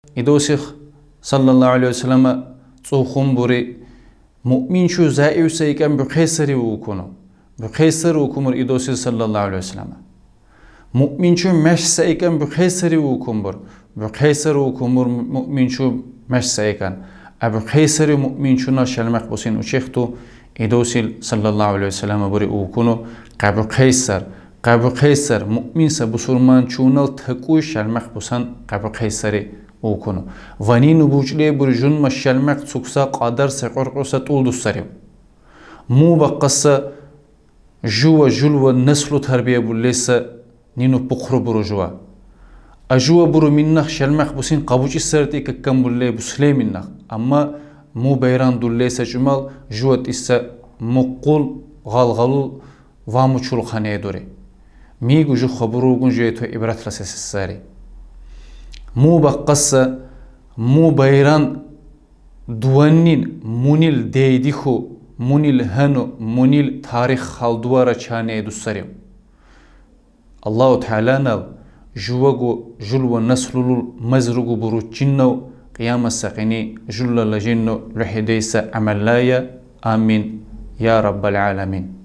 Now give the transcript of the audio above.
إدوسخ صلى الله عليه وسلم صوخم بري مؤمن شو زائو سيكم بخيسر وكونو بخيسر وكمر إدوسي صلى الله عليه وسلم مؤمن شو مش سيكم بخيسر وكمر بخيسر وكمر مؤمن شو مش سيكن بخيسر مؤمن شو نشلمك بسين وشيختو إدوسي صلى الله عليه وسلم بري وكونو قبل قيصر مؤمن سبسرمان شونال تكوي شلمك بسان قبل قيصري وكونو واني نبوجلي برجون ما شلمك تسوكسا قادر سقرقوسا طول السريو مو بقصة جوا جلوة نسل تربية بوليسا نينو بقرو برجوا أجوا برو منخ شلمك بسين قبوش السرتي ككم بولي بسلي منخ أما مو بيران دوليسا جمال جوات إسا مقول غالغالو وامو چول خانه دوري ميگو جو خبروگون جويتو عبرت رسس الساري مو بقصة مو بيران دوانين مونيل ديديخو مونيل هنو مونيل تاريخ خالدوارا چانه دو ساريو الله تعالى نال جوغو جلو نسلو مزرغو برو چنو قيام السقيني جل لجنو لحديس عملايا آمين يا رب العالمين.